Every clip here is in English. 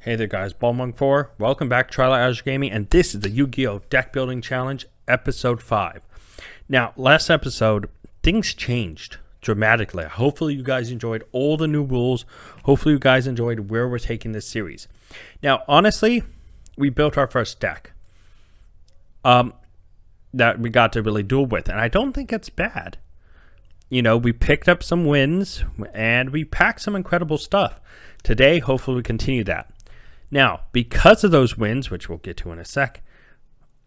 Hey there guys, Ballmonk4. Welcome back to Twilight Azure Gaming, and this is the Yu-Gi-Oh! Deck Building Challenge, Episode 5. Now, last episode, things changed dramatically. Hopefully you guys enjoyed all the new rules. Hopefully you guys enjoyed where we're taking this series. Now, honestly, we built our first deck that we got to really duel with, and I don't think it's bad. You know, we picked up some wins, and we packed some incredible stuff. Today, hopefully we continue that. Now, because of those wins, which we'll get to in a sec,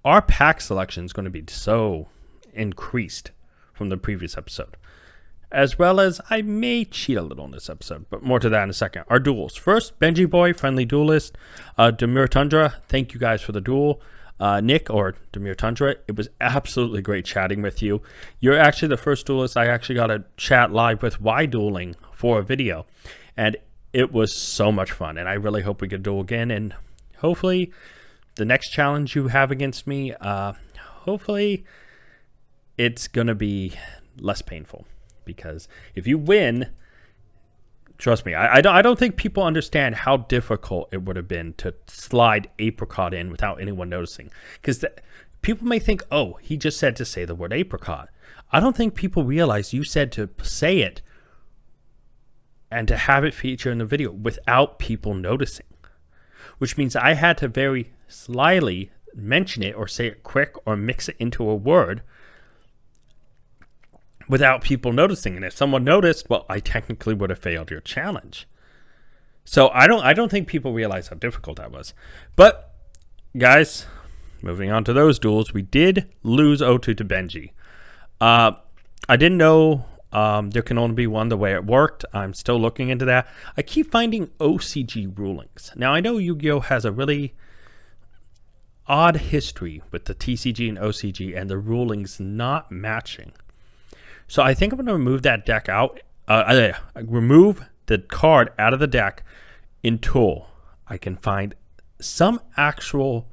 our pack selection is going to be so increased from the previous episode. As well as I may cheat a little in this episode, but more to that in a second. Our duels. First, Benji Boy, Friendly Duelist, Demir Tundra. Thank you guys for the duel. Nick, or Demir Tundra, it was absolutely great chatting with you. You're actually the first duelist I actually got to chat live with while dueling for a video. And it was so much fun, and I really hope we could duel again, and hopefully the next challenge you have against me, hopefully it's going to be less painful, because if you win, trust me, I don't think people understand how difficult it would have been to slide apricot in without anyone noticing, because people may think, oh, he just said to say the word apricot. I don't think people realize you said to say it and to have it feature in the video without people noticing, which means I had to very slyly mention it or say it quick or mix it into a word without people noticing. And if someone noticed, well, I technically would have failed your challenge. So I don't think people realize how difficult that was. But guys, moving on to those duels, we did lose 0-2 to Benji. I didn't know there can only be one the way it worked. I'm still looking into that. I keep finding OCG rulings. Now, I know Yu-Gi-Oh! Has a really odd history with the TCG and OCG and the rulings not matching. So I think I'm going to remove that deck out. Remove the card out of the deck until I can find some actual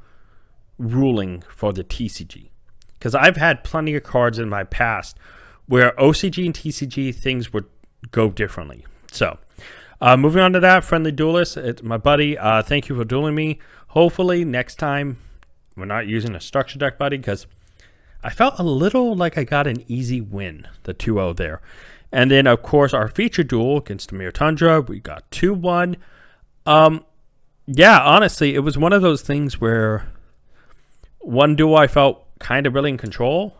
ruling for the TCG. Because I've had plenty of cards in my past where OCG and TCG things would go differently. So, moving on to that, Friendly Duelist, it's my buddy. Thank you for dueling me. Hopefully, next time, we're not using a structure deck, buddy, because I felt a little like I got an easy win, the 2-0 there. And then, of course, our feature duel against Demir Tundra, we got 2-1. Yeah, honestly, it was one of those things where one duel I felt kind of really in control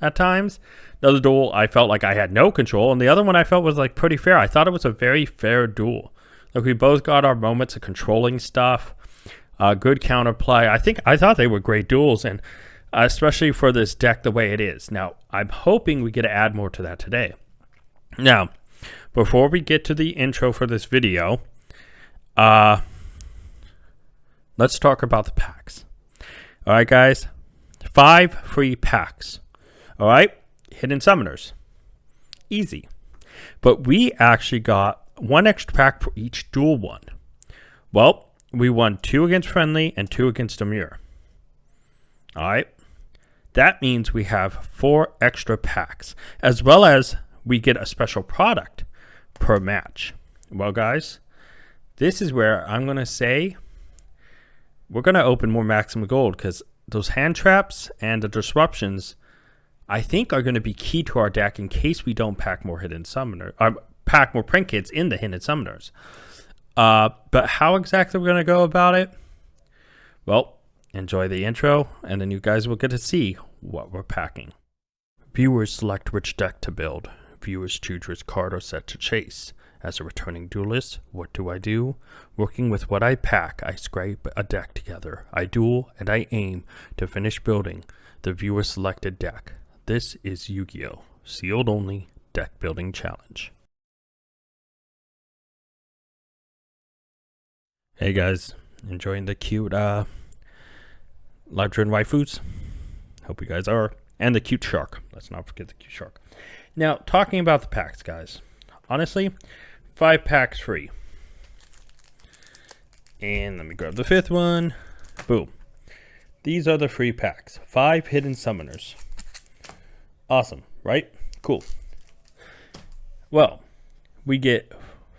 at times. Another duel I felt like I had no control, and the other one I felt was like pretty fair. I thought it was a very fair duel. Like, we both got our moments of controlling stuff, good counterplay. I thought they were great duels, and especially for this deck the way it is. Now, I'm hoping we get to add more to that today. Now, before we get to the intro for this video, let's talk about the packs. All right, guys, 5 free packs. All right. Hidden Summoners. Easy. But we actually got 1 extra pack for each duel one. Well, we won 2 against Friendly and 2 against Demir. Alright. That means we have 4 extra packs, as well as we get a special product per match. Well, guys, this is where I'm going to say we're going to open more Maximum Gold, because those hand traps and the disruptions, I think, are going to be key to our deck in case we don't pack more hidden summoners, pack more print kits in the hidden summoners. But how exactly we're going to go about it? Well, enjoy the intro, and then you guys will get to see what we're packing. Viewers select which deck to build. Viewers choose which card or set to chase. As a returning duelist, what do? Working with what I pack, I scrape a deck together. I duel and I aim to finish building the viewer selected deck. This is Yu-Gi-Oh! Sealed only deck building challenge. Hey guys, enjoying the cute live trend waifus? Hope you guys are. And the cute shark. Let's not forget the cute shark. Now, talking about the packs, guys. Honestly, 5 packs free. And let me grab the 5th one. Boom. These are the free packs. 5 hidden summoners. Awesome, right? Cool. Well, we get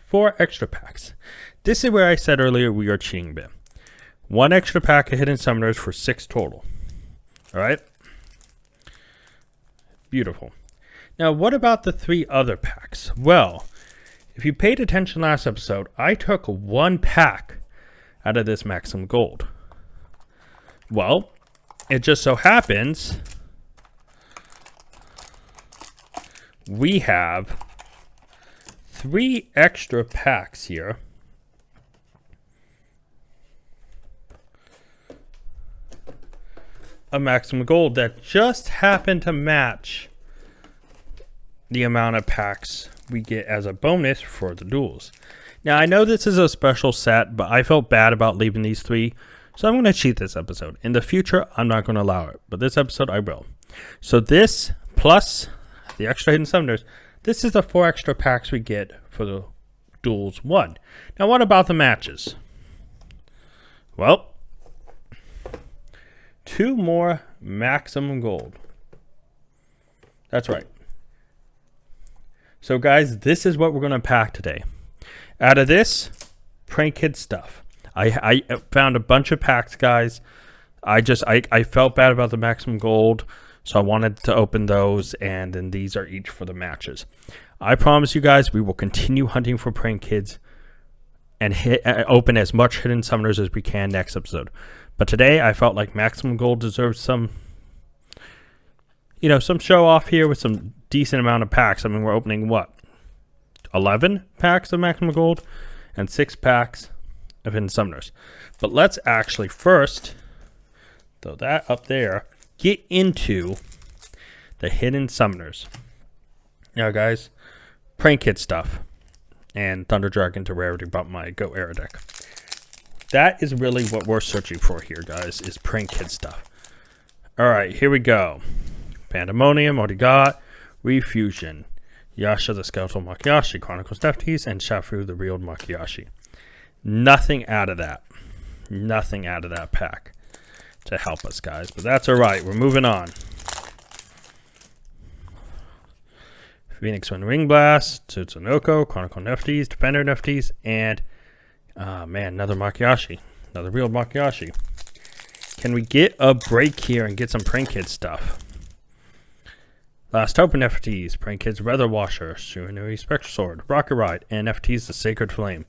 4 extra packs. This is where I said earlier we are cheating a bit. 1 extra pack of hidden summoners for 6 total. Alright? Beautiful. Now, what about the 3 other packs? Well, if you paid attention last episode, I took 1 pack out of this maximum gold. Well, it just so happens we have 3 extra packs here. A maximum gold that just happened to match the amount of packs we get as a bonus for the duels. Now, I know this is a special set, but I felt bad about leaving these 3, so I'm going to cheat this episode. In the future, I'm not going to allow it, but this episode I will. So this plus the extra hidden summoners, this is the 4 extra packs we get for the duels 1. Now, what about the matches? Well, 2 more maximum gold. That's right. So guys, this is what we're going to pack today. Out of this, Prank Kid stuff. I found a bunch of packs, guys. I felt bad about the maximum gold, so I wanted to open those, and then these are each for the matches. I promise you guys, we will continue hunting for Prank Kids and open as much hidden summoners as we can next episode. But today, I felt like maximum gold deserves some, some show off here with some decent amount of packs. I mean, we're opening what? 11 packs of maximum gold and 6 packs of hidden summoners. But let's actually first, throw that up there, get into the hidden summoners. Now, guys, Prank Kid stuff and Thunder Dragon to rarity bump my Go Era deck. That is really what we're searching for here, guys, is Prank Kid stuff. Alright, here we go. Pandemonium, already got. Refusion. Yasha the Skeletal Makiyashi, Chronicles Nefties, and Shafu the Real Makiyashi. Nothing out of that. Nothing out of that pack to help us, guys. But that's alright. We're moving on. Phoenix Wind Ring Blast, Tsutsunoko, Chronicle Nefties, Defender Nefties, and another Makiyashi. Another Real Makiyashi. Can we get a break here and get some Prank Kid stuff? Last Open NFTs, Prank Kids Weather Washer, Surinui Spectral Sword, Rocket Ride, and NFTs The Sacred Flame.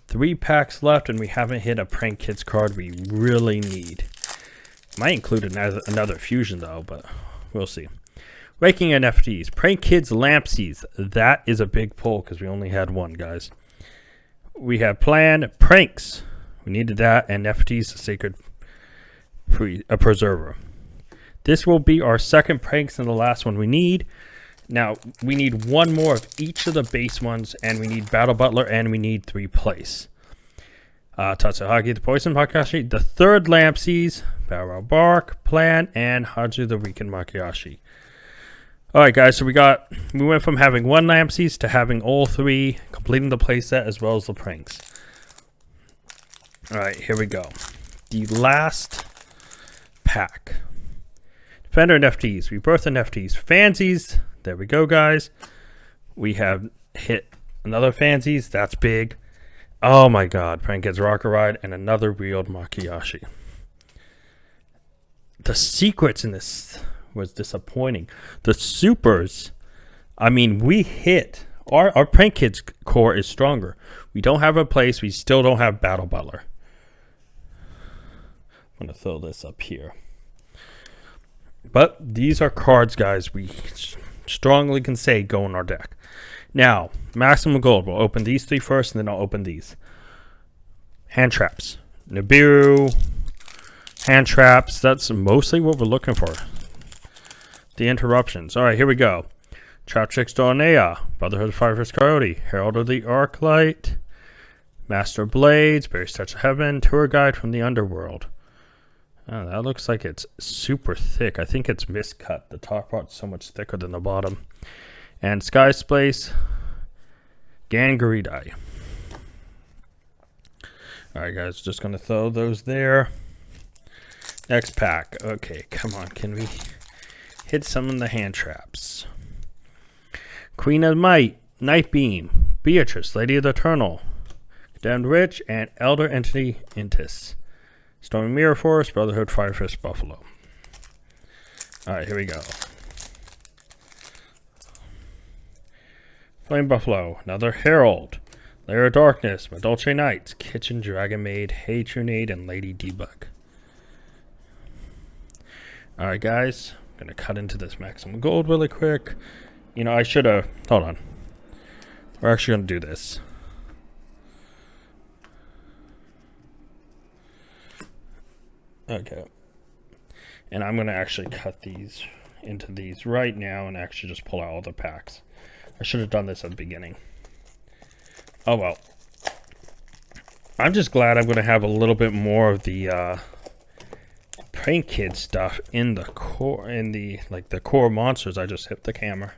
3 packs left, and we haven't hit a Prank Kids card we really need. Might include another fusion, though, but we'll see. Raking NFTs, Prank Kids Lampsies. That is a big pull because we only had 1, guys. We have Plan Pranks. We needed that, and NFTs The Sacred Preserver. This will be our second pranks and the last one we need. Now, we need 1 more of each of the base ones, and we need Battle Butler, and we need 3 place. Tatsuhagi the Poison Makiyashi, the 3rd Lampsies, Barrel Bark, Plan, and Haju the Weakened Makiyashi. Alright guys, so we went from having 1 Lampsies to having all 3, completing the playset as well as the pranks. Alright, here we go. The last pack. Defender NFTs, Rebirth NFTs, Fansies. There we go, guys. We have hit another Fansies. That's big. Oh my god. Prank Kids Rocket Ride and another Real Makiyashi. The secrets in this was disappointing. The supers, I mean, we hit. Our Prank Kids core is stronger. We don't have a place. We still don't have Battle Butler. I'm going to throw this up here. But these are cards, guys, we strongly can say go in our deck. Now, maximum gold. We'll open these 3 first, and then I'll open these. Hand traps. Nibiru. Hand traps. That's mostly what we're looking for. The interruptions. All right, here we go. Trap Chicks Dornea. Brotherhood of Firefist Coyote. Herald of the Arclight. Master Blades. Barry's Touch of Heaven. Tour Guide from the Underworld. Oh, that looks like it's super thick. I think it's miscut. The top part's so much thicker than the bottom. And Sky Splace, Gangaridai. Alright guys, just going to throw those there. Next pack. Okay, come on. Can we hit some of the hand traps? Queen of Might, Night Beam, Beatrice, Lady of the Eternal, Damned Witch, and Elder Entity Intis. Stormy Mirror Force, Brotherhood, Firefist, Buffalo. Alright, here we go. Flame Buffalo, another Herald, Lair of Darkness, Madolce Knights, Kitchen Dragon Maid, Hatronade, and Lady Debug. Alright guys, I'm going to cut into this maximum gold really quick. You know, I should have... Hold on. We're actually going to do this. Okay. And I'm going to actually cut these into these right now and actually just pull out all the packs. I should have done this at the beginning. Oh well. I'm just glad I'm going to have a little bit more of the Prank Kid stuff in the core, like the core monsters. I just hit the camera.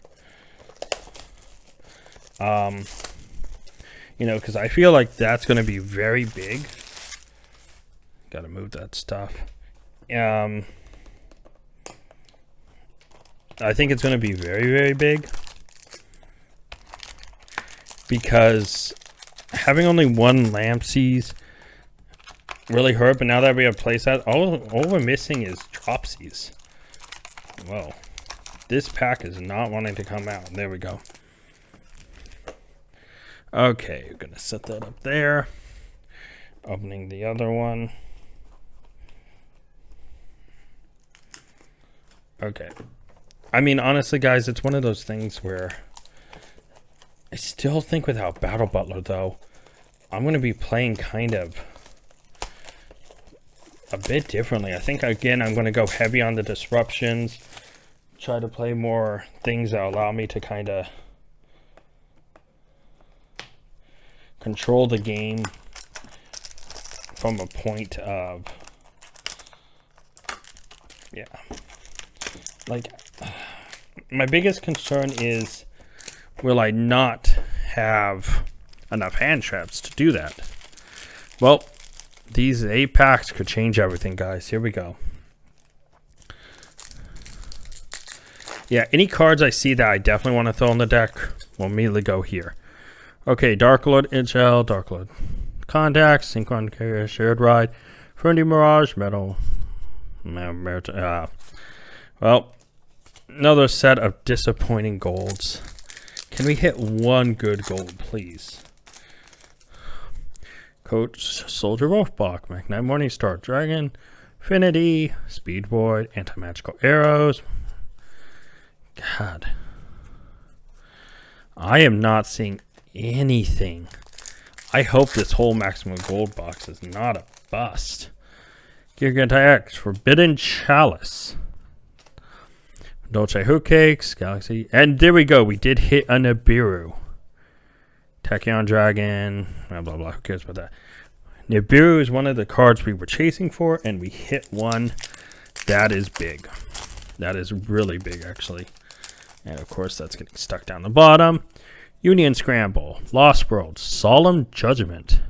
You know, because I feel like that's going to be very big. Got to move that stuff. I think it's going to be very, very big. Because having only one Lampsies really hurt, but now that we have playset, all we're missing is Dropsies. Well, this pack is not wanting to come out. There we go. Okay, we're gonna set that up there. Opening the other one. Okay. I mean, honestly, guys, it's one of those things where I still think without Battle Butler, though, I'm going to be playing kind of a bit differently. I think, again, I'm going to go heavy on the disruptions. Try to play more things that allow me to kind of control the game from a point of... Yeah. Like, my biggest concern is... Will I not have enough hand traps to do that? Well, these 8 packs could change everything, guys. Here we go. Yeah, any cards I see that I definitely want to throw in the deck will immediately go here. Okay, Dark Lord Inchel, Dark Lord Contact, Synchron Carrier, Shared Ride, Fernie Mirage, Metal. Well, another set of disappointing golds. Can we hit one good gold, please? Coach Soldier Wolfbach, Magnite Morningstar, Dragon, Affinity, Speed Void, Anti-Magical Arrows. God. I am not seeing anything. I hope this whole maximum gold box is not a bust. Giganti X, Forbidden Chalice. Dolce Hookcakes, Galaxy, and there we go. We did hit a Nibiru. Tachyon Dragon, blah, blah, blah. Who cares about that? Nibiru is one of the cards we were chasing for, and we hit one. That is big. That is really big, actually. And, of course, that's getting stuck down the bottom. Union Scramble, Lost World, Solemn Judgment.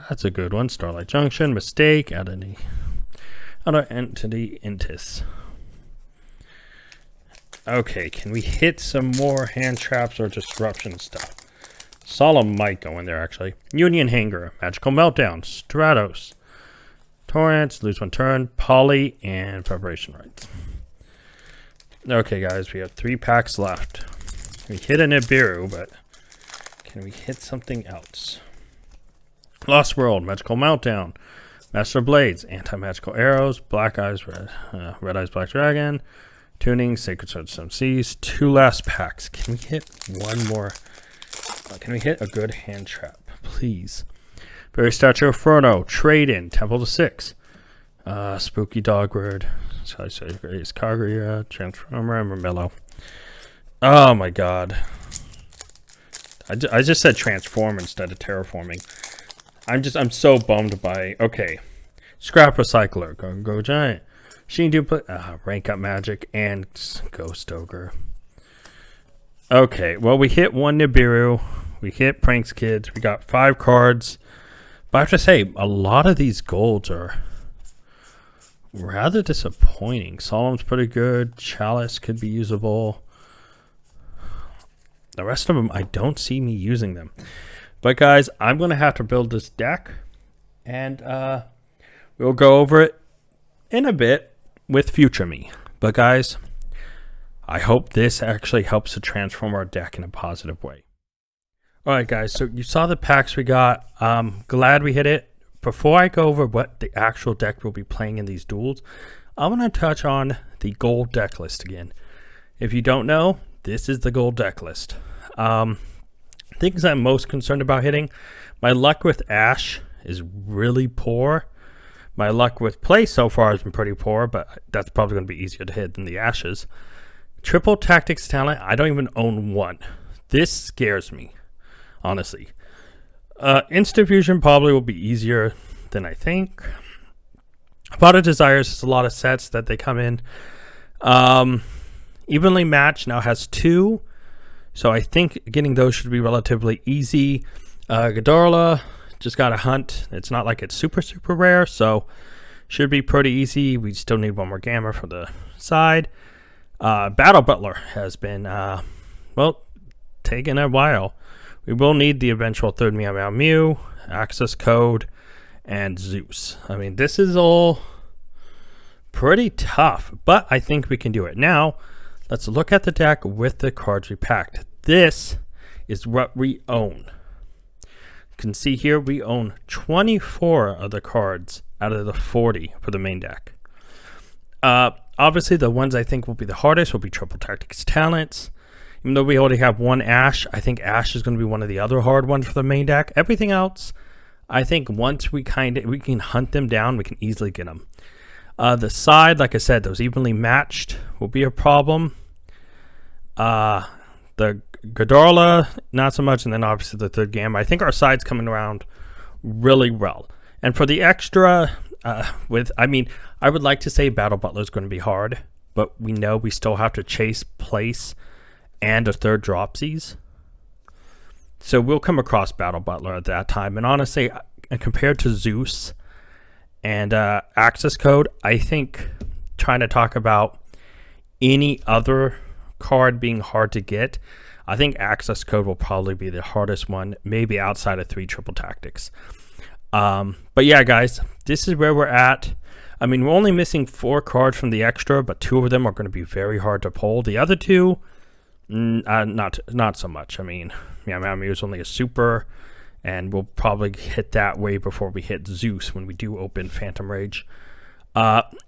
That's a good one. Starlight Junction, Mistake, Other Entity, Intis. Okay, can we hit some more hand traps or disruption stuff? Solemn might go in there, actually. Union Hanger, Magical Meltdown, Stratos, Torrents, Lose One Turn, Poly, and Preparation Rites. Okay, guys, we have 3 packs left. We hit a Nibiru, but can we hit something else? Lost World, Magical Meltdown, Master Blades, Anti-Magical Arrows, Black Eyes, Red Eyes, Black Dragon, Tuning, Sacred Sword, Some Seas. 2 last packs. Can we hit one more? Can we hit a good hand trap, please? Fairy Statue Inferno, Trade In, Temple to 6, Spooky Dogward, Grace Kaguya, Transformer, and Mermello. Oh my god. I just said transform instead of terraforming. I'm so bummed by... Okay. Scrap Recycler, Go Giant, Sheen Duplicate, Rank Up Magic, and Ghost Ogre. Okay, well, we hit 1 Nibiru. We hit Pranks Kids. We got 5 cards. But I have to say, a lot of these golds are rather disappointing. Solemn's pretty good. Chalice could be usable. The rest of them, I don't see me using them. But guys, I'm going to have to build this deck, and we'll go over it in a bit with future me. But guys, I hope this actually helps to transform our deck in a positive way. Alright guys, so you saw the packs we got. Glad we hit it. Before I go over what the actual deck we'll be playing in these duels, I want to touch on the gold deck list again. If you don't know, this is the gold deck list. Things I'm most concerned about hitting. My luck with Ash is really poor. My luck with Play so far has been pretty poor, but that's probably going to be easier to hit than the Ashes. Triple Tactics Talent, I don't even own one. This scares me, honestly. Instant Fusion probably will be easier than I think. Pot of Desires is a lot of sets that they come in. Evenly Matched now has 2. So I think getting those should be relatively easy. Ghidorah, just got to hunt. It's not like it's super rare, so should be pretty easy. We still need one more Gamma for the side. Battle Butler has been, well, taking a while. We will need the eventual third Meow Meow Mew, Access Code, and Zeus. I mean, this is all pretty tough, but I think we can do it. Now, let's look at the deck with the cards we packed. This is what we own. You can see here we own 24 of the cards out of the 40 for the main deck. Obviously, the ones I think will be the hardest will be Triple Tactics Talents. Even though we already have one Ash, I think Ash is going to be one of the other hard ones for the main deck. Everything else, I think once we can hunt them down, we can easily get them. The side, like I said, those evenly matched will be a problem. The Ghidorah, not so much, and then obviously the third Gamma. I think our side's coming around really well. And for the extra, I would like to say Battle Butler is going to be hard, but we know we still have to chase place and a third Dropsies. So we'll come across Battle Butler at that time. And honestly, compared to Zeus and Access Code, I think trying to talk about any other card being hard to get, I think Access Code will probably be the hardest one, maybe outside of 3 Triple Tactics. But yeah, guys, this is where we're at. I mean, we're only missing 4 cards from the extra, but 2 of them are going to be very hard to pull. The other 2, not so much. I mean, Meow Meow Mew is only a super, and we'll probably hit that way before we hit Zeus when we do open Phantom Rage.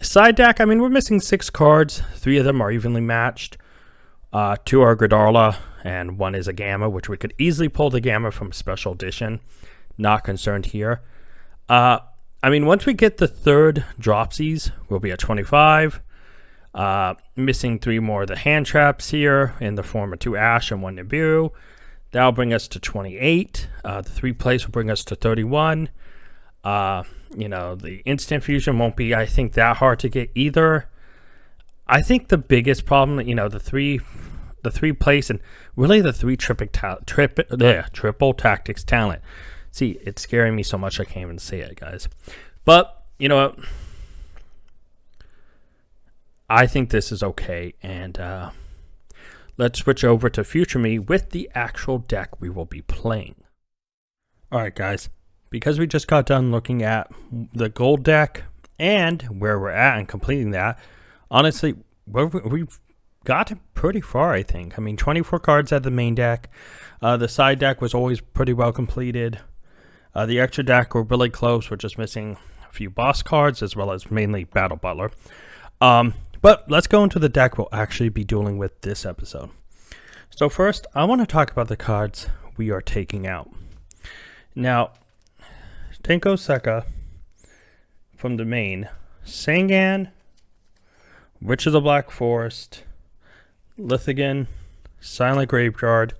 Side deck, I mean, we're missing 6 cards. 3 of them are evenly matched. 2 are Ghidorah, and 1 is a Gamma, which we could easily pull the Gamma from Special Edition. Not concerned here. I mean, once we get the third Dropsies, we'll be at 25. Missing 3 more of the hand traps here in the form of 2 Ash and 1 Nibiru. That'll bring us to 28. The 3 plays will bring us to 31. The Instant Fusion won't be, I think, that hard to get either. I think the biggest problem, the three place and really the 3 Triple Tactics Talent. See, it's scaring me so much I can't even say it, guys. But, you know what? I think this is okay, and let's switch over to Future Me with the actual deck we will be playing. Alright, guys. Because we just got done looking at the gold deck and where we're at and completing that, honestly, we've gotten pretty far, I think. I mean, 24 cards at the main deck. The side deck was always pretty well completed. The extra deck were really close. We're just missing a few boss cards as well as mainly Battle Butler. But let's go into the deck we'll actually be dueling with this episode. So first, I want to talk about the cards we are taking out. Now, Tenko Sekka from the main, Sangan, Witch of the Black Forest, Lithigan, Silent Graveyard,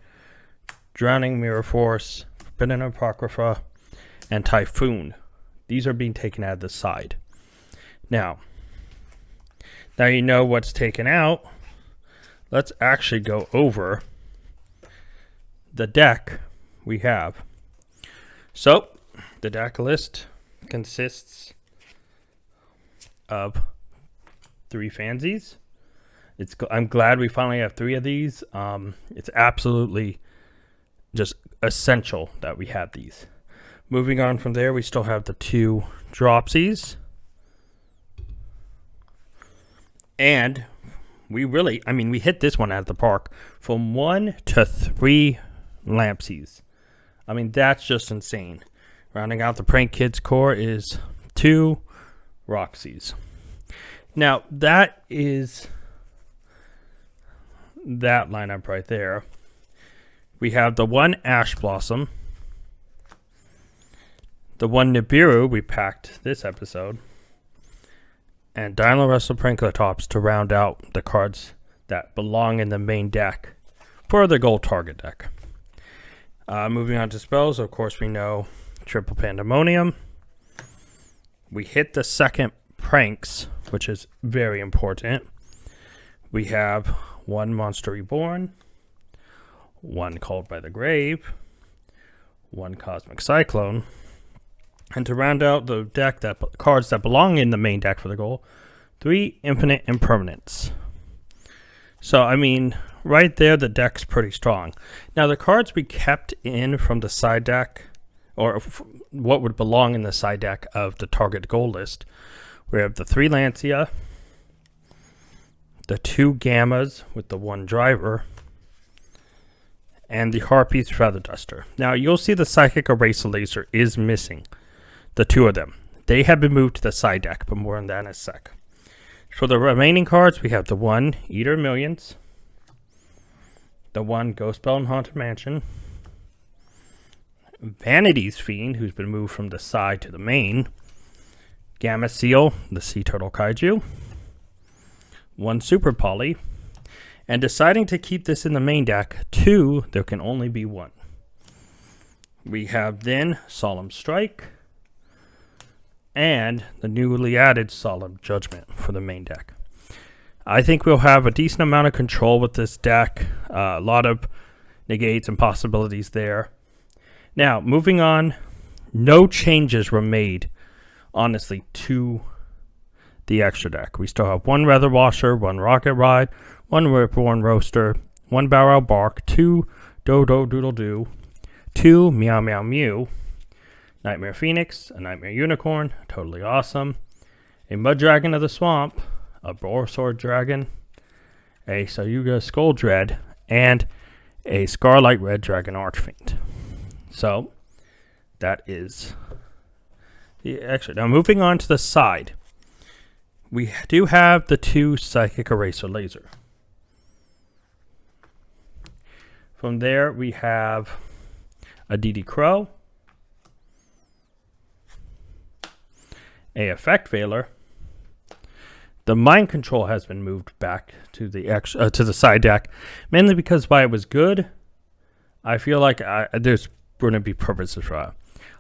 Drowning Mirror Force, Forbidden Apocrypha, and Typhoon. These are being taken out of the side. Now you know what's taken out. Let's actually go over the deck we have. So, the deck list consists of 3 fansies. I'm glad we finally have 3 of these. It's absolutely just essential that we had these. Moving on from there, we still have the 2 dropsies. And we hit this one at the park from 1 to 3 lampsies. I mean, that's just insane. Rounding out the Prank Kids core is 2 Roxy's. Now, that is that lineup right there. We have the 1 Ash Blossom, the 1 Nibiru we packed this episode, and Dino Wrestle Prankletops to round out the cards that belong in the main deck for the gold target deck. Moving on to spells, of course we know Triple Pandemonium. We hit the 2nd Pranks, which is very important. We have 1 Monster Reborn, 1 Called by the Grave, 1 Cosmic Cyclone, and to round out the deck, cards that belong in the main deck for the goal, 3 Infinite Impermanents. So, I mean, right there, the deck's pretty strong. Now, the cards we kept in from the side deck, or what would belong in the side deck of the target goal list, we have the 3 Lancia, the 2 Gammas with the 1 Driver, and the Harpy's Feather Duster. Now, you'll see the Psychic Eraser Laser is missing. The 2 of them. They have been moved to the side deck, but more on that in a sec. For the remaining cards, we have the 1 Eater of Millions, the 1 Ghost Bell and Haunted Mansion, Vanity's Fiend, who's been moved from the side to the main, Gamma Seal, the Sea Turtle Kaiju, 1 Super Poly, and deciding to keep this in the main deck, 2, there can only be 1. We have then Solemn Strike, and the newly added Solemn Judgment for the main deck. I think we'll have a decent amount of control with this deck. A lot of negates and possibilities there. Now, moving on, no changes were made, honestly, to the extra deck. We still have 1 Weather Washer, 1 Rocket Ride, 1 Ripborn Roaster, 1 Barrel Bark, 2 Dodo Doodle Doo, 2 Meow Meow Mew, Nightmare Phoenix, a Nightmare Unicorn, totally awesome, a Mud Dragon of the Swamp, a Borsword Dragon, a Sayuga Skull Dread, and a Scarlight Red Dragon Archfiend. So, that is the extra. Now, moving on to the side, we do have the 2 Psychic Eraser Laser. From there, we have a DD Crow, a Effect Veiler. The Mind Control has been moved back to the side deck, mainly because while it was good, I feel like there's going to be purposes for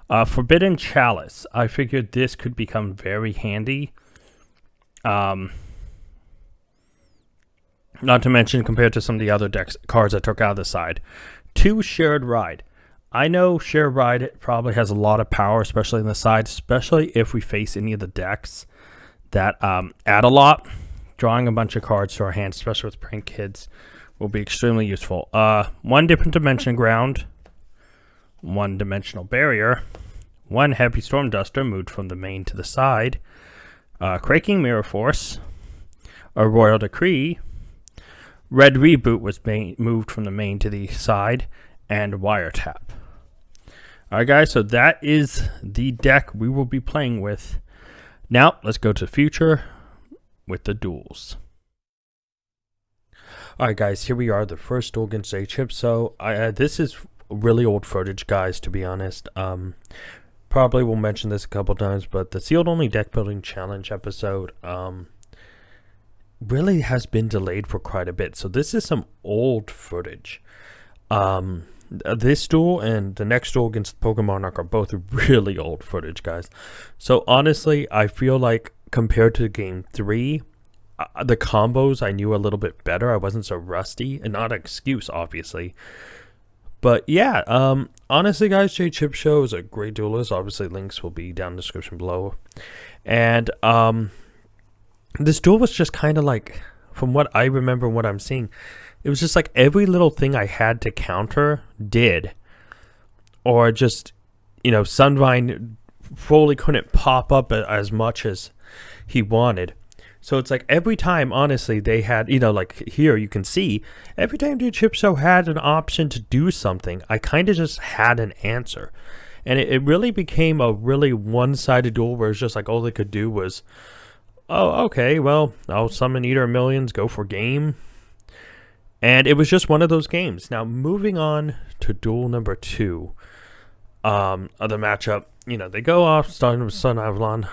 that. Forbidden Chalice. I figured this could become very handy. Not to mention compared to some of the other cards I took out of the side. 2 Shared Ride. I know Shared Ride probably has a lot of power, especially in the side, especially if we face any of the decks that add a lot. Drawing a bunch of cards to our hands, especially with Prank Kids, will be extremely useful. 1 Different Dimension Ground, 1 Dimensional Barrier, 1 Heavy Storm Duster moved from the main to the side, Quaking Mirror Force, a Royal Decree, Red Reboot was moved from the main to the side, and Wiretap. Alright guys, so that is the deck we will be playing with. Now, let's go to the future with the duels. Alright guys, here we are, the first duel against J-Chip. So, this is really old footage, guys, to be honest. Probably will mention this a couple times, but the Sealed Only Deck Building Challenge episode really has been delayed for quite a bit. So, this is some old footage. This duel and the next duel against Pokemon Monarch are both really old footage, guys. So honestly, I feel like compared to game 3, the combos I knew a little bit better. I wasn't so rusty, and not an excuse, obviously. But yeah, honestly, guys, J-Chip Show is a great duelist. Obviously, links will be down in the description below. And this duel was just kind of like, from what I remember and what I'm seeing, it was just like every little thing I had to counter did. or just, Sunvine fully couldn't pop up as much as he wanted. So it's like every time, honestly, they had, like here you can see, every time the chip show had an option to do something, I kind of just had an answer. And it really became a really one-sided duel where it's just like all they could do was, oh, okay, well, I'll summon Eater of Millions, go for game. And it was just one of those games. Now, moving on to Duel Number Two, other matchup, they go off, starting with Sun Avalon.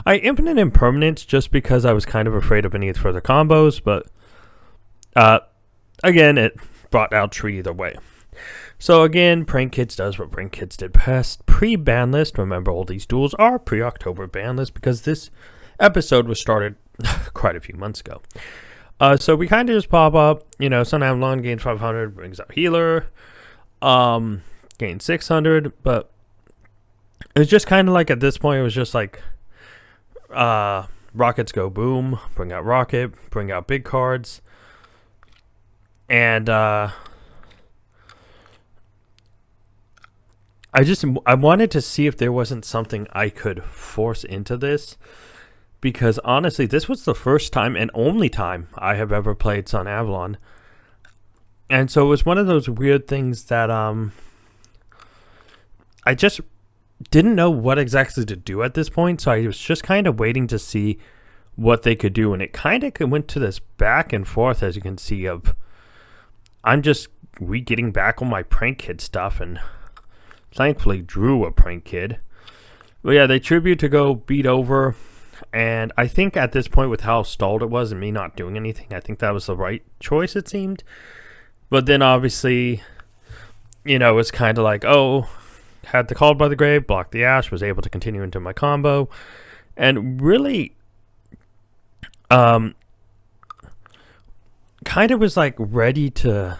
I Infinite Impermanence just because I was kind of afraid of any further combos, but again, it brought out tree either way. So again, Prank Kids does what Prank Kids did best. Pre-Banlist, remember all these duels are pre-October Banlist because this episode was started quite a few months ago. So we kind of just pop up, Sun Avalon gains 500, brings out Healer, gains 600, but it was just kind of like at this point, it was just like, Rockets go boom, bring out Rocket, bring out big cards, and, I wanted to see if there wasn't something I could force into this, because honestly, this was the first time and only time I have ever played Sun Avalon. And so it was one of those weird things that I just didn't know what exactly to do at this point. So I was just kind of waiting to see what they could do. And it kind of went to this back and forth, as you can see, of I'm just getting back on my Prank Kid stuff, and thankfully drew a Prank Kid. But yeah, they tribute to go beat over. And I think at this point, with how stalled it was and me not doing anything, I think that was the right choice, it seemed. But then obviously, it's kind of like, oh, had the Called by the Grave, blocked the Ash, was able to continue into my combo. And really, kind of was like ready to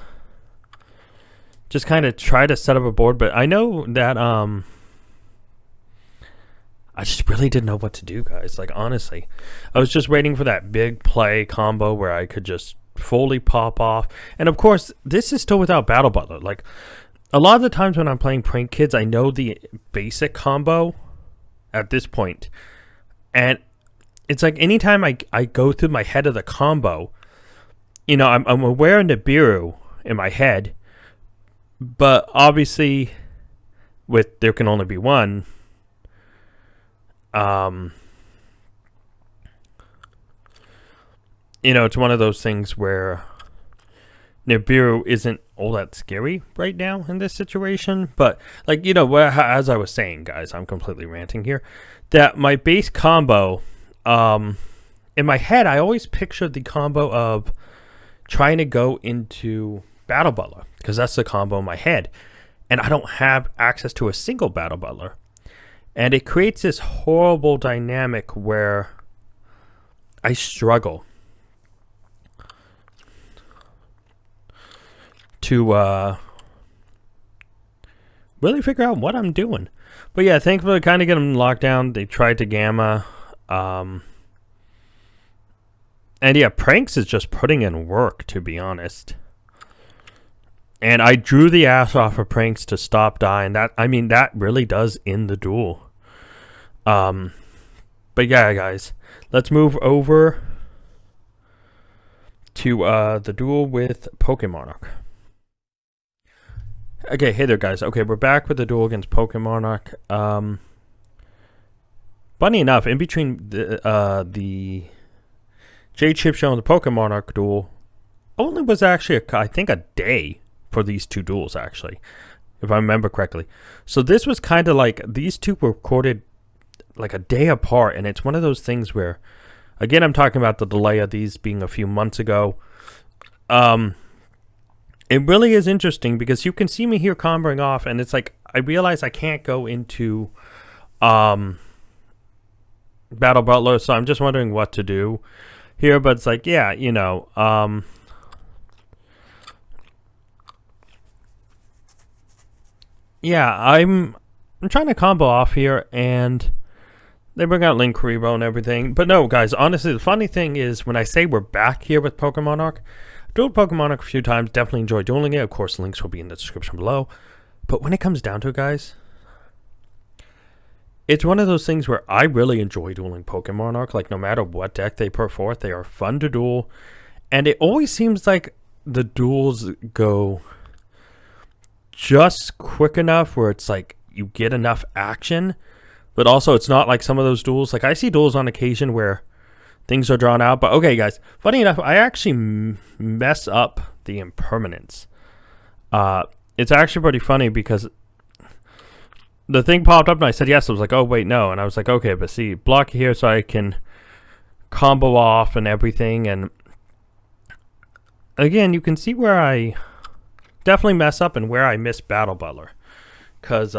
just kind of try to set up a board. But I know that, I just really didn't know what to do, guys. Like, honestly, I was just waiting for that big play combo where I could just fully pop off. And of course, this is still without Battle Butler. Like, a lot of the times when I'm playing Prank Kids, I know the basic combo at this point. And it's like anytime I go through my head of the combo, I'm aware of Nibiru in my head. But obviously, with there can only be one, it's one of those things where Nibiru isn't all that scary right now in this situation. But, like, as I was saying, guys, I'm completely ranting here, that my base combo, in my head, I always pictured the combo of trying to go into Battle Butler, because that's the combo in my head. And I don't have access to a single Battle Butler. And it creates this horrible dynamic where I struggle to really figure out what I'm doing. But yeah, thankfully, kind of get them locked down. They tried to Gamma. And yeah, Pranks is just putting in work, to be honest. And I drew the ass off of Pranks to stop dying. That really does end the duel. But yeah, guys, let's move over to the duel with Pokemonarch. Okay, hey there, guys. Okay, we're back with the duel against Pokemonarch. Funny enough, in between the J Chip Show and the Pokemonarch duel, only was actually, I think, a day for these two duels, actually, if I remember correctly. So this was kind of like, these two were recorded like a day apart, and it's one of those things where, again, I'm talking about the delay of these being a few months ago. It really is interesting because you can see me here comboing off, and it's like, I realize I can't go into Battle Butler, so I'm just wondering what to do here. But it's like, yeah, yeah, I'm trying to combo off here, and they bring out Link Rebo and everything. But no, guys, honestly, the funny thing is, when I say we're back here with Pokemonarch, I've dueled Pokemonarch a few times, definitely enjoy dueling it. Of course, links will be in the description below. But when it comes down to it, guys, it's one of those things where I really enjoy dueling Pokemon Arc. Like, no matter what deck they put forth, they are fun to duel. And it always seems like the duels go just quick enough where it's like you get enough action. But also, it's not like some of those duels. Like, I see duels on occasion where things are drawn out. But, okay, guys, funny enough, I actually mess up the impermanence. It's actually pretty funny because the thing popped up and I said yes. I was like, oh, wait, no. And I was like, okay, but see, block here so I can combo off and everything. And again, you can see where I definitely mess up and where I miss Battle Butler. Because,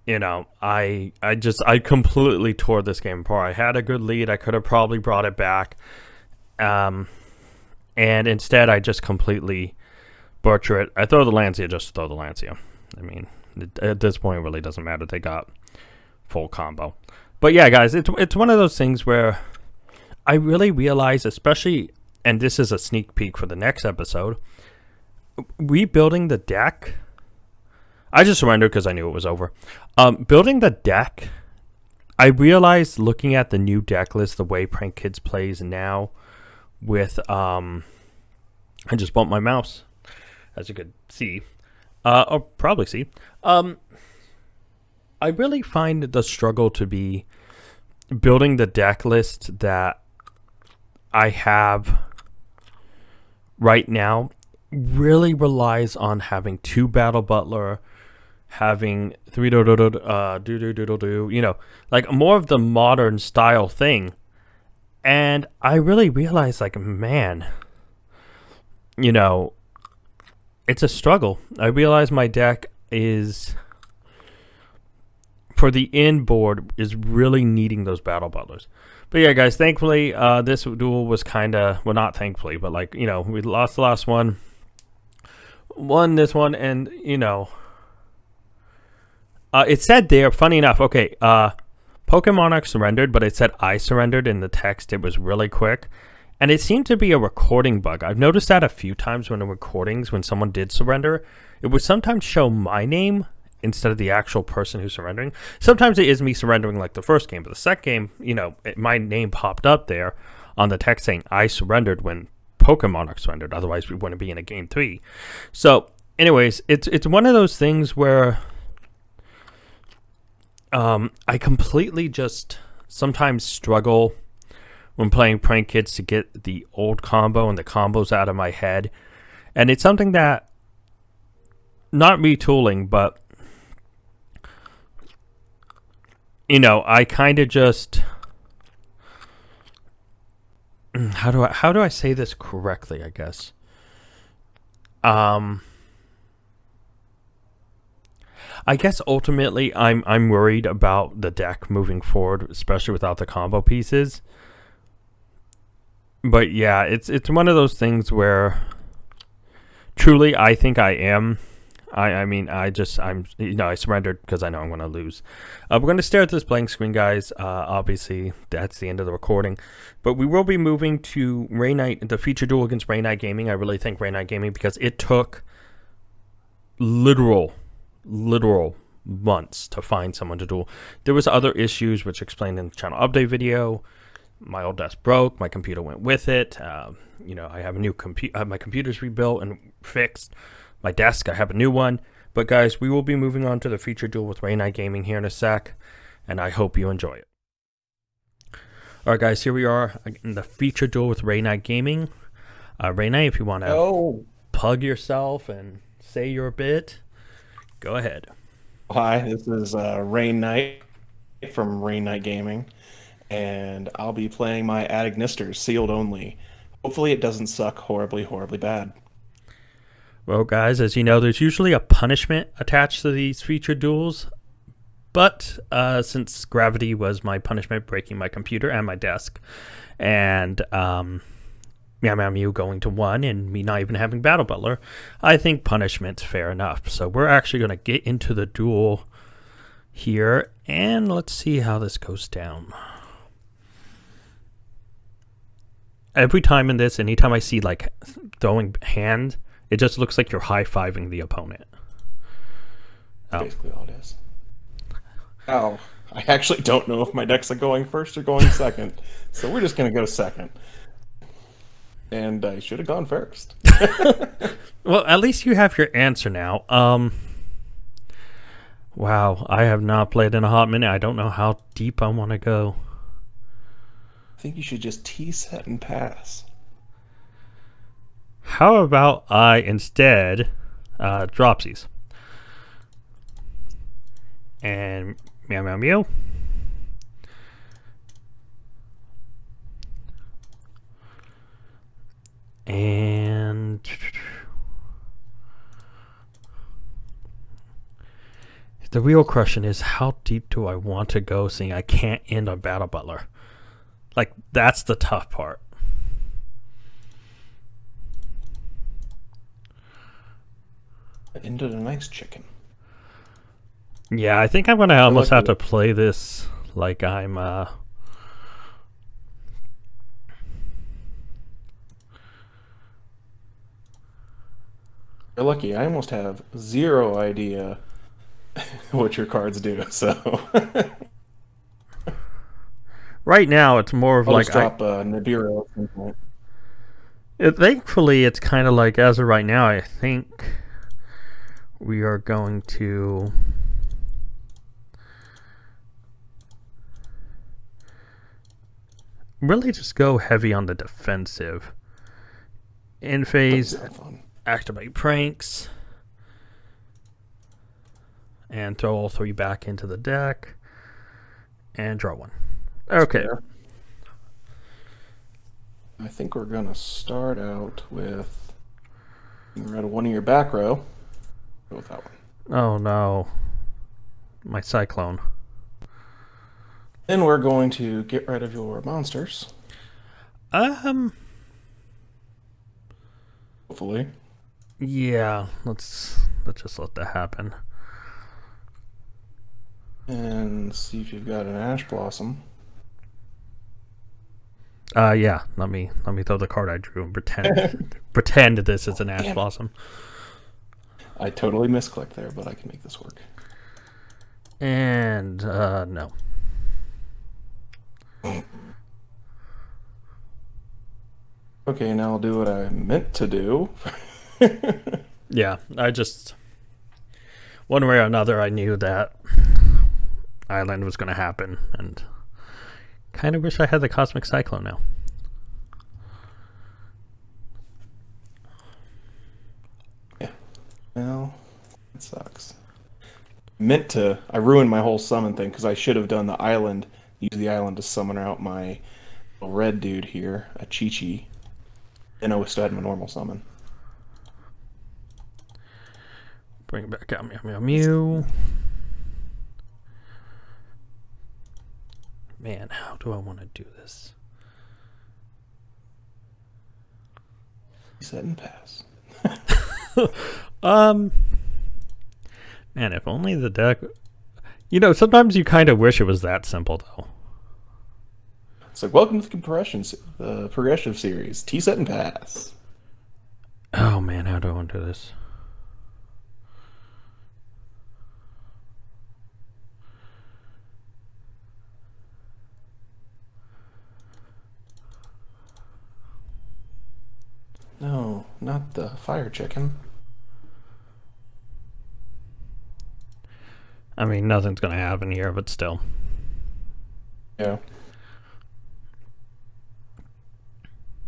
you know, I completely tore this game apart. I had a good lead. I could have probably brought it back. And instead, I just completely butcher it. I throw the Lancia just to throw the Lancia. I mean, at this point, it really doesn't matter. They got full combo. But yeah, guys, it's one of those things where I really realize, especially, and this is a sneak peek for the next episode, rebuilding the deck. I just surrendered because I knew it was over. Building the deck, I realized looking at the new deck list, the way Prank Kids plays now with, I just bumped my mouse, as you could see, or probably see. I really find the struggle to be building the deck list that I have right now really relies on having 2 Battle Butler, having 3 do, you know, like more of the modern style thing. And I really realized, like, man, you know, it's a struggle. I realize my deck is, for the inboard, is really needing those Battle Butlers. But yeah, guys, thankfully, this duel was kind of, well, not thankfully, but like, you know, we lost the last one, won this one, and, you know, it said there, funny enough, okay, Pokemon Arc surrendered, but it said I surrendered in the text. It was really quick. And it seemed to be a recording bug. I've noticed that a few times when the recordings, when someone did surrender, it would sometimes show my name instead of the actual person who's surrendering. Sometimes it is me surrendering like the first game, but the second game, you know, my name popped up there on the text saying I surrendered when Pokemon Arc surrendered. Otherwise, we wouldn't be in a game 3. So, anyways, it's one of those things where I completely just sometimes struggle when playing Prank Kids to get the old combo and the combos out of my head. And it's something that, not retooling, but, you know, I kind of just, how do I say this correctly, I guess? I guess ultimately I'm worried about the deck moving forward, especially without the combo pieces. But yeah, it's one of those things where truly I think I am. I'm you know, I surrendered because I know I'm going to lose. We're going to stare at this blank screen, guys. Obviously, that's the end of the recording. But we will be moving to Ray Knight, the feature duel against Ray Knight Gaming. I really thank Ray Knight Gaming because it took literal months to find someone to duel. There was other issues which explained in the channel update video. My old desk broke. My computer went with it. You know, I have a new computer. My computer's rebuilt and fixed. My desk, I have a new one. But guys, we will be moving on to the feature duel with Ray Knight Gaming here in a sec, and I hope you enjoy it. All right, guys, here we are in the feature duel with Ray Knight Gaming. Ray Knight, if you want to plug yourself and say your bit, go ahead. Hi, this is Ray Knight from Ray Knight Gaming, and I'll be playing my Adignisters sealed only. Hopefully it doesn't suck horribly bad. Well, guys, as you know, there's usually a punishment attached to these featured duels, but since gravity was my punishment, breaking my computer and my desk, and Mew going to 1 and me not even having Battle Butler, I think punishment's fair enough. So we're actually going to get into the duel here, and let's see how this goes down. Every time in this, anytime I see like throwing hand It just looks like you're high-fiving the opponent. That's basically all it is. Oh, I actually don't know if my decks are going first or going second, so we're just going to go second. And I should have gone first. Well, at least you have your answer now. Wow, I have not played in a hot minute. I don't know how deep I want to go. I think you should just T-set and pass. How about I instead dropsies? And meow meow meow. And the real question is, how deep do I want to go, seeing I can't end on Battle Butler? Like, that's the tough part. Into the nice chicken. Yeah, I think I'm going to almost have to play this like I'm... You're lucky. I almost have zero idea what your cards do, so... Right now, it's more of I'll like... just drop Nibiru at some point. Thankfully, it's kind of like, as of right now, I think we are going to... really just go heavy on the defensive. In phase, activate pranks, and throw all three back into the deck, and draw one. Okay. I think we're going to start out with rid of one of your back row. Go with that one. Oh no. My Cyclone. Then we're going to get rid of your monsters. Hopefully. Yeah, let's just let that happen. And see if you've got an Ash Blossom. Yeah. Let me throw the card I drew and pretend this is an Ash Blossom. I totally misclicked there, but I can make this work. And no. Okay, now I'll do what I meant to do. Yeah, I just... one way or another, I knew that Island was going to happen, and kind of wish I had the Cosmic Cyclone now. Yeah. Well, it sucks. I ruined my whole summon thing because I should have done the island, use the island to summon out my red dude here, a Chi-Chi. And I still had my normal summon. Bring it back out, meow meow mew. Man, how do I want to do this? Set and pass. Man, if only the deck... You know, sometimes you kind of wish it was that simple, though. It's like, welcome to the progressive series. T-set and pass. Oh, man, how do I want to do this? No, not the fire chicken. I mean, nothing's going to happen here, but still. Yeah.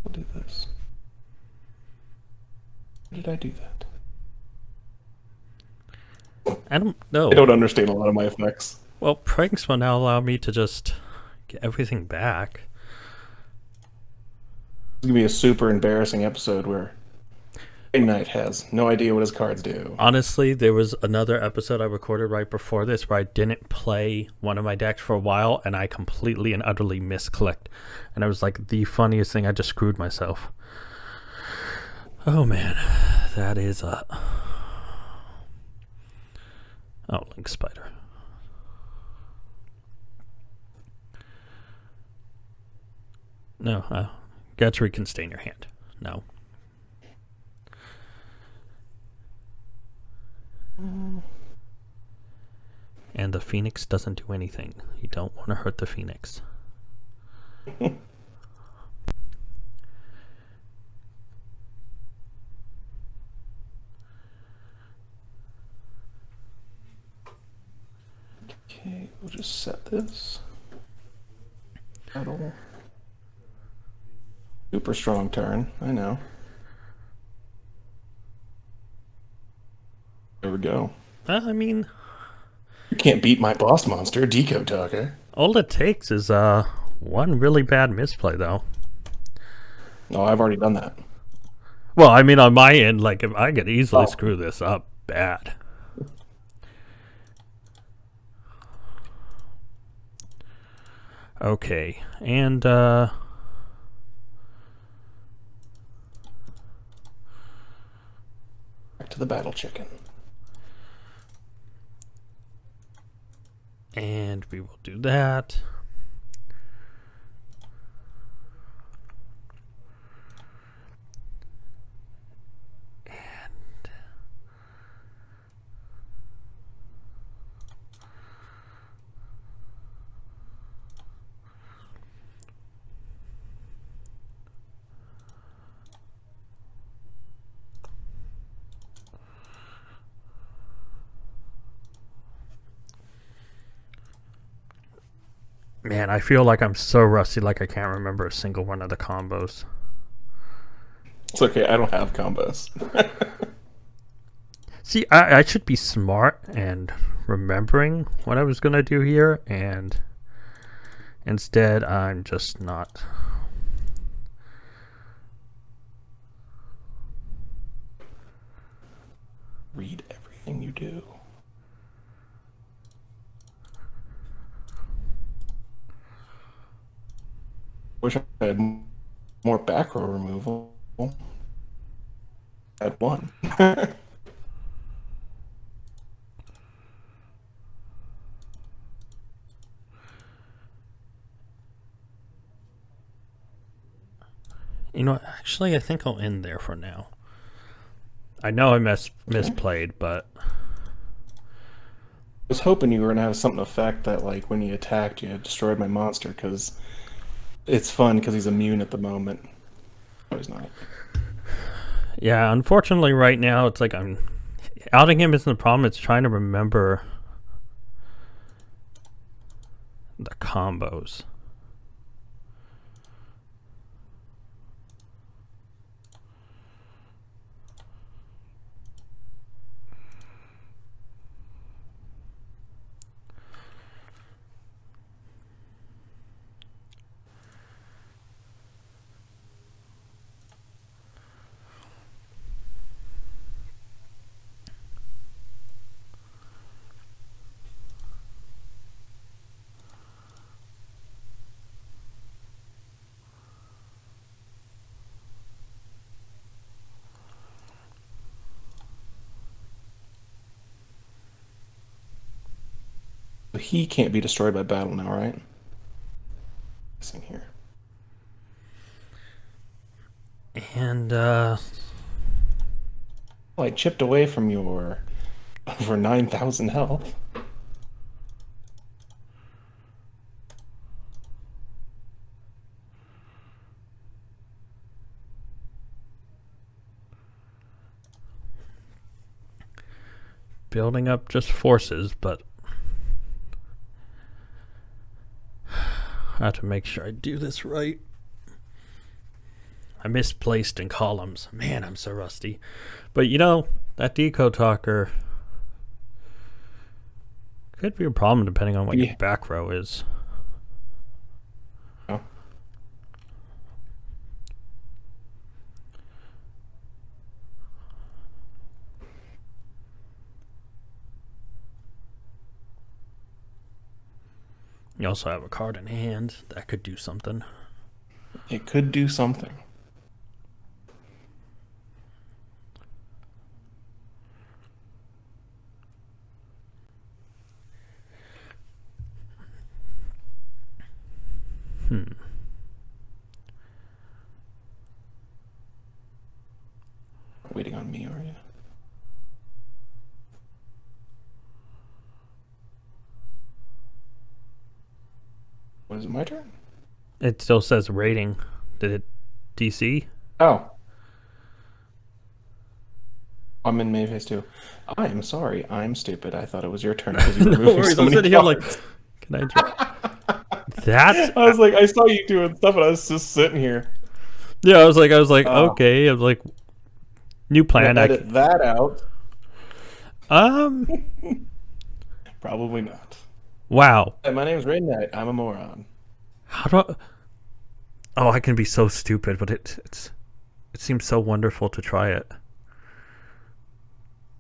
We'll do this. Why did I do that? I don't know. I don't understand a lot of my effects. Well, pranks will now allow me to just get everything back. It's going to be a super embarrassing episode where Knight has no idea what his cards do. Honestly, there was another episode I recorded right before this where I didn't play one of my decks for a while, and I completely and utterly misclicked. And it was like the funniest thing. I just screwed myself. Oh, man. That is a... Oh, Link Spider. No, Gatchery can stain your hand. No. And the Phoenix doesn't do anything. You don't want to hurt the Phoenix. Okay, we'll just set this. Battle. Super strong turn, I know. There we go. I mean, You can't beat my boss monster, Deco Talker. all it takes is one really bad misplay, though. No, I've already done that. Well, I mean, on my end, like, if I could easily screw this up bad. Okay, and Back to the battle chicken. and we will do that. Man, I feel like I'm so rusty, like I can't remember a single one of the combos. It's okay, I don't have combos. See, I should be smart and remembering what I was going to do here, and instead I'm just not. Read everything you do. Wish I had more back row removal. I had one. You know, actually, I think I'll end there for now. I know I misplayed, but I was hoping you were gonna have something affect that, like when you attacked, you had destroyed my monster, because it's fun because he's immune at the moment. No, he's not. yeah, unfortunately, right now it's like I'm outing him isn't the problem. It's trying to remember the combos. He can't be destroyed by battle now, right? Missing here. And Well, I chipped away from your over 9,000 health. building up just forces, but I have to make sure I do this right. I misplaced in columns. Man, I'm so rusty. But you know, that deco talker could be a problem depending on what your back row is. Oh. You also have a card in hand that could do something. It could do something. Waiting on me, are you? Was it my turn? It still says rating. Did it DC? Oh. I'm in main phase 2. I am sorry. I'm stupid. I thought it was your turn because you were moving worries, so I'm many sitting here like, cards. can I draw? That's I was like, I saw you doing stuff, and I was just sitting here. yeah. I was like, okay. I was like, new plan. Edit that out. Um. Probably not. Wow. Hey, my name's Rain Knight. I'm a moron. How do I? Oh, I can be so stupid, but it seems so wonderful to try it.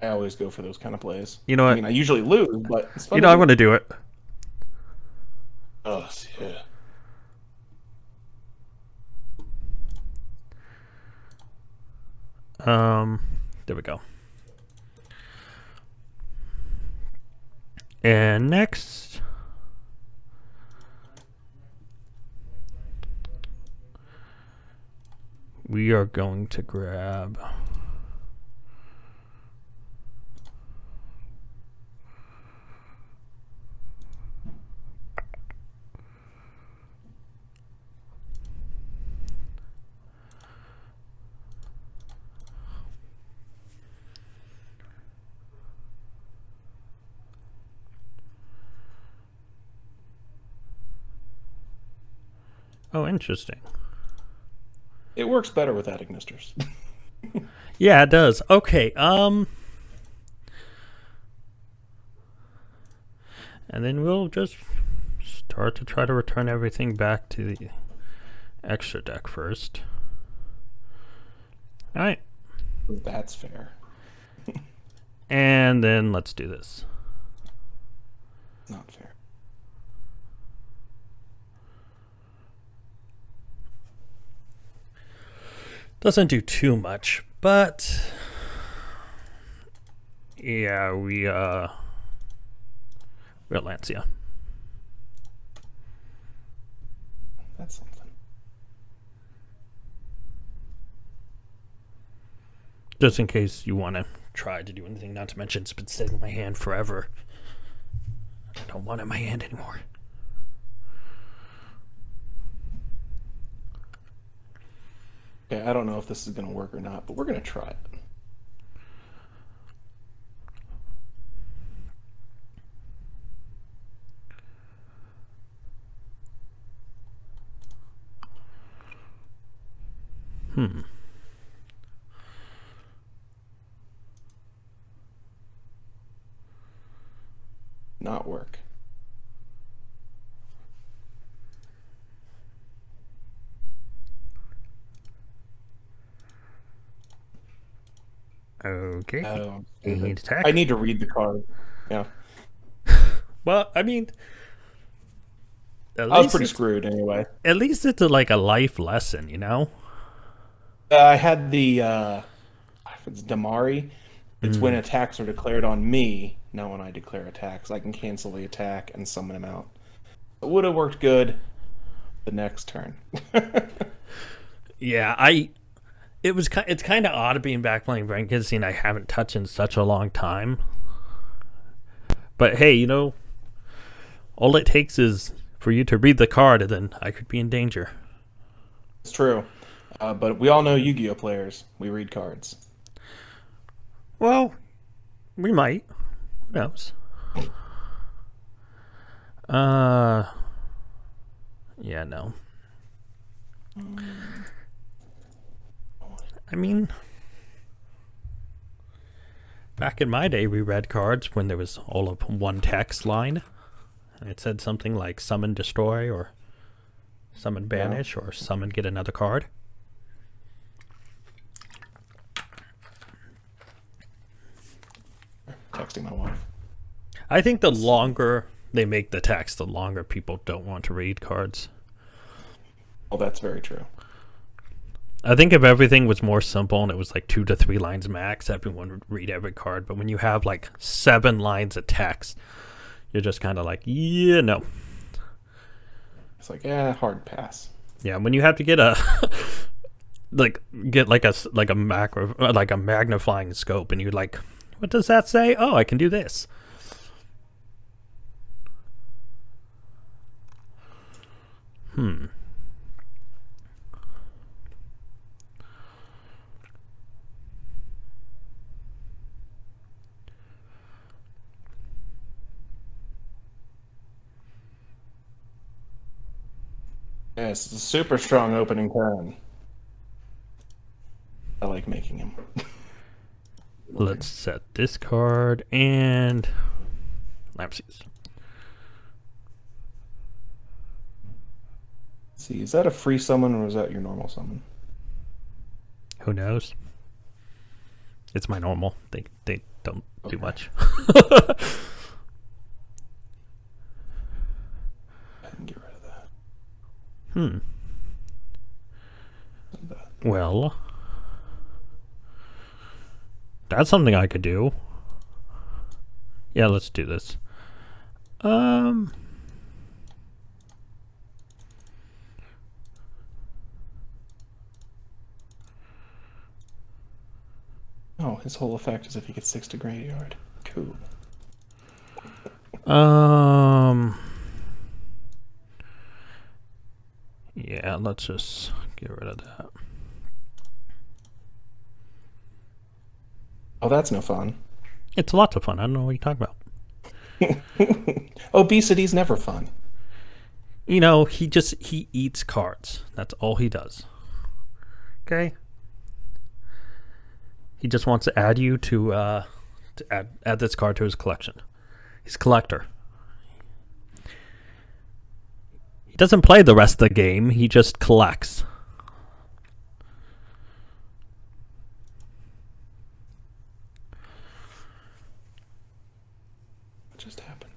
I always go for those kind of plays. You know what? I mean, I usually lose, but it's fun. You know, I'm going to do it. Oh, yeah. There we go. And next, we are going to grab oh, interesting. It works better with adding misters. Yeah, it does. Okay, and then we'll just start to try to return everything back to the extra deck first. All right. That's fair. And then let's do this. Not fair. Doesn't do too much, but yeah, we're Lancia. That's something. Just in case you want to try to do anything, not to mention it's been sitting in my hand forever. I don't want it in my hand anymore. Okay, I don't know if this is going to work or not, but we're going to try it. Not work. Okay. Oh, You need to attack. I need to read the card. Yeah. Well, I mean, I was pretty it's, screwed anyway. at least it's like a life lesson, you know? I had the, if it's Damari, it's when attacks are declared on me, not when I declare attacks. I can cancel the attack and summon him out. It would have worked good the next turn. Yeah, it's kind of odd being back playing Frankenstein I haven't touched in such a long time. But hey, you know, all it takes is for you to read the card and then I could be in danger. It's true. But we all know Yu-Gi-Oh players. We read cards. Well, we might. Who knows? Yeah, no. I mean, back in my day, we read cards when there was all of one text line. It said something like summon destroy or summon banish or summon get another card. Texting my wife. I think the longer they make the text, the longer people don't want to read cards. Well, that's very true. I think if everything was more simple and it was like 2 to 3 lines max, everyone would read every card. But when you have like 7 lines of text, you're just kind of like, yeah, no. It's like, yeah, hard pass. Yeah, when you have to get a get like a macro, like a magnifying scope, and you're like, what does that say? Oh, I can do this. Yes, it's a super strong opening turn. I like making him. Let's set this card and Lampsies. See, is that a free summon or is that your normal summon? Who knows? It's my normal. They don't do much. I can get rid of that. Well, that's something I could do. Yeah, let's do this. Oh, his whole effect is if he gets 6 to graveyard. Cool. Yeah, let's just get rid of that. Oh, that's no fun. It's lots of fun. I don't know what you're talking about. Obesity's never fun. You know, he eats cards. That's all he does. Okay? He just wants to add you to add this card to his collection. He's a collector. He doesn't play the rest of the game. He just collects. What just happened?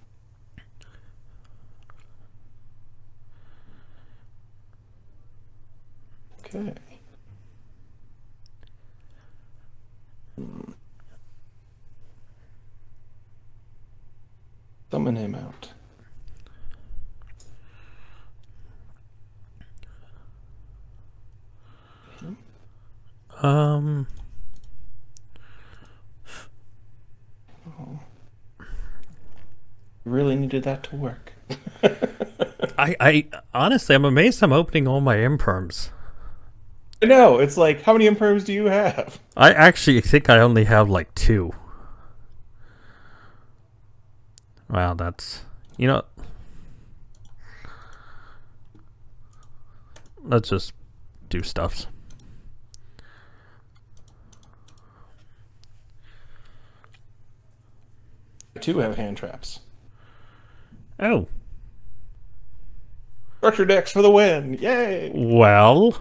Okay. Summon him out. Oh. Really needed that to work. I honestly, I'm amazed I'm opening all my imperms. I know, it's like, how many imperms do you have? I actually think I only have like 2. Wow, that's... You know... Let's just do stuffs. I too have hand traps. Oh. Structure decks for the win! Yay! Well...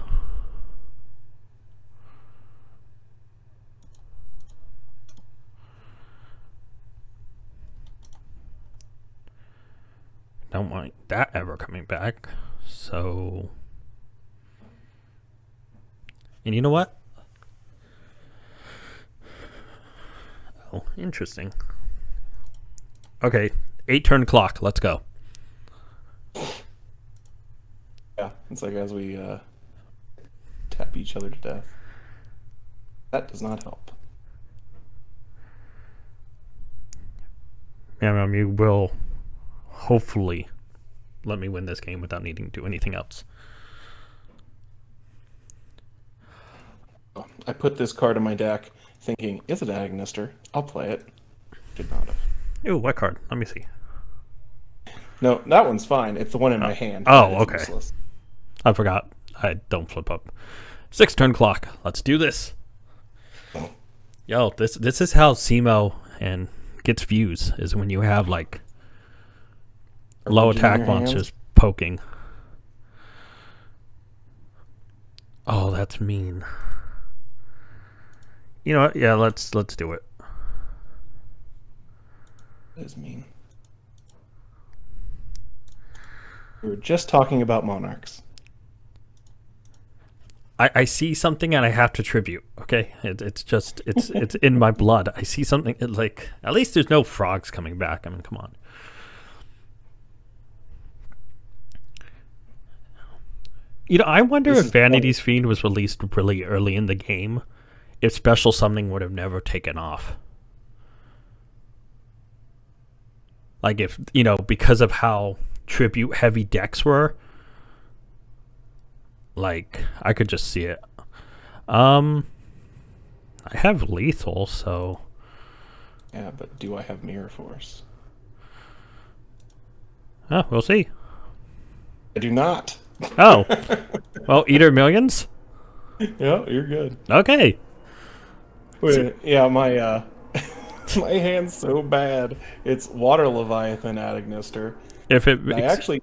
Don't want that ever coming back. So... And you know what? Oh, interesting. Okay, 8 turn clock. Let's go. Yeah, it's like as we tap each other to death. That does not help. Yeah, you will hopefully let me win this game without needing to do anything else. I put this card in my deck thinking, it's a Agonister. I'll play it. Did not have. Ooh, what card? Let me see. No, that one's fine. It's the one in my hand. Oh, That is okay. useless. I forgot. I don't flip up. 6 turn clock. Let's do this. Yo, this is how SEMO and gets views, is when you have like low RPG in attack your monsters hands? poking. Oh, that's mean. You know what? Yeah, let's do it. That is mean. We were just talking about monarchs. I see something and I have to tribute. Okay, it's just it's in my blood. I see something like, at least there's no frogs coming back. I mean, come on. You know, I wonder if Vanity's Fiend was released really early in the game, if special summoning would have never taken off. Like if, you know, because of how tribute heavy decks were, Like, I could just see it. I have lethal, so... Yeah, but do I have Mirror Force? Oh, we'll see. I do not. Oh. Well, Eater Millions? Yeah, you're good. Okay. Wait, yeah, my my hand's so bad. It's Water Leviathan Agnister. If it I actually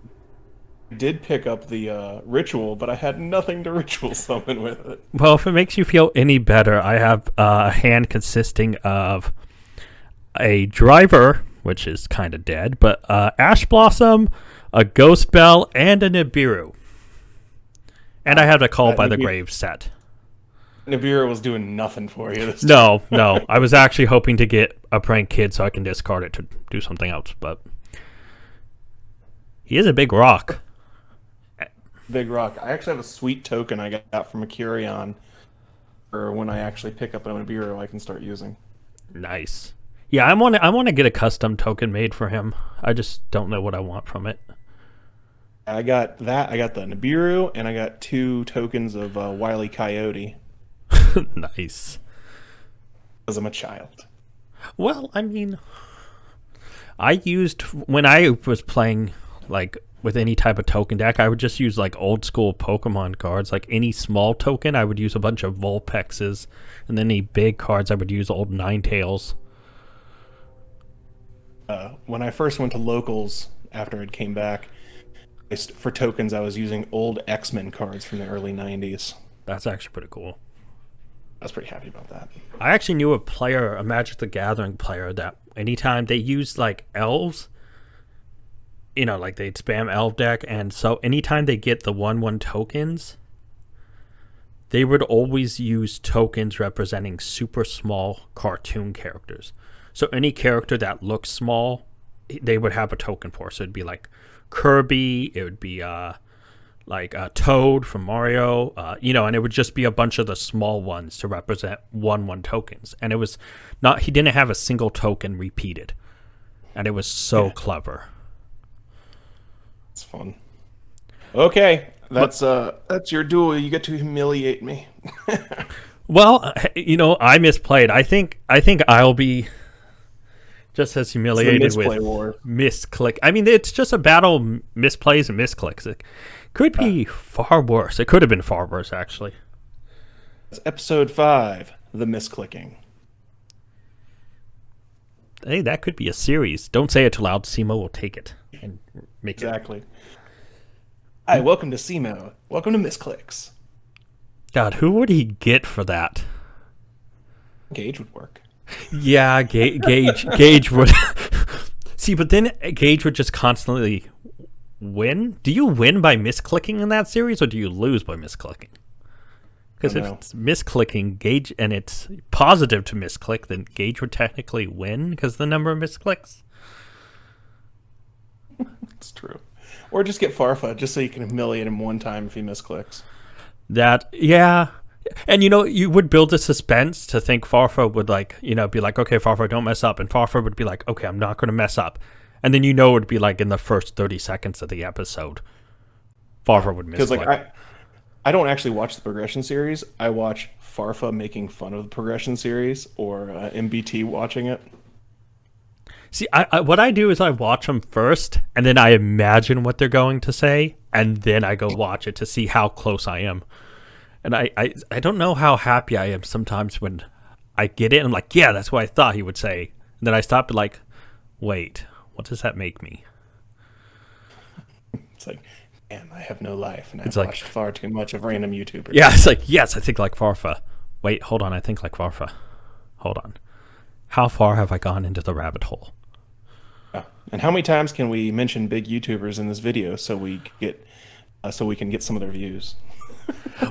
did pick up the ritual, but I had nothing to ritual summon with it. Well, if it makes you feel any better, I have a hand consisting of a driver, which is kind of dead, but Ash Blossom, a Ghost Bell, and a Nibiru. And I have a Call by the Grave set. Nibiru was doing nothing for you this time. No. I was actually hoping to get a Prank Kid so I can discard it to do something else, but he is a big rock. Big rock. I actually have a sweet token I got from a Curion for when I actually pick up a Nibiru I can start using. Nice. Yeah, I want to get a custom token made for him. I just don't know what I want from it. I got that. I got the Nibiru, and I got 2 tokens of Wile E. Coyote. Nice. Because I'm a child. Well, I mean, I used, when I was playing, like, with any type of token deck, I would just use, like, old school Pokemon cards. Like, any small token, I would use a bunch of Vulpexes. And then any big cards, I would use old Ninetales. When I first went to locals after it came back, for tokens, I was using old X-Men cards from the early 90s. That's actually pretty cool. I was pretty happy about that. I actually knew a Magic the Gathering player, that anytime they used, like, elves, you know, like, they'd spam elf deck, and so anytime they get the 1/1 tokens, they would always use tokens representing super small cartoon characters. So any character that looks small, they would have a token for. So it'd be like Kirby, it would be like Toad from Mario, you know, and it would just be a bunch of the small ones to represent 1/1 tokens. And it was not, he didn't have a single token repeated. And it was so clever. It's fun. Okay, that's your duel. You get to humiliate me. Well, you know, I misplayed. I think I'll be just as humiliated with misclick. I mean, it's just a battle of misplays and misclicks. It could be far worse. It could have been far worse, actually. It's episode 5, the misclicking. Hey, that could be a series. Don't say it too loud. Simo will take it and make it. Hi, welcome to Simo. Welcome to Misclicks. God, who would he get for that? Gage would work. Yeah, Gage would. See, but then Gage would just constantly win. Do you win by misclicking in that series, or do you lose by misclicking? Because if it's misclicking, Gage, and it's positive to misclick, then Gage would technically win because the number of misclicks. It's true. Or just get Farfa, just so you can humiliate him one time if he misclicks. Yeah. And, you know, you would build a suspense to think Farfa would, like, you know, be like, okay, Farfa, don't mess up. And Farfa would be like, okay, I'm not going to mess up. And then, you know, it would be like in the first 30 seconds of the episode, Farfa would misclick. Because, like, I don't actually watch the progression series. I watch Farfa making fun of the progression series, or MBT watching it. See, what I do is I watch them first, and then I imagine what they're going to say, and then I go watch it to see how close I am. And I don't know how happy I am sometimes when I get it, and I'm like, yeah, that's what I thought he would say. And then I stop to like, wait, what does that make me? It's like, damn, I have no life, and I've watched far too much of random YouTubers. Yeah, it's like, yes, I think like Farfa. Wait, hold on, I think like Farfa. Hold on. How far have I gone into the rabbit hole? And how many times can we mention big YouTubers in this video so we can get some of their views?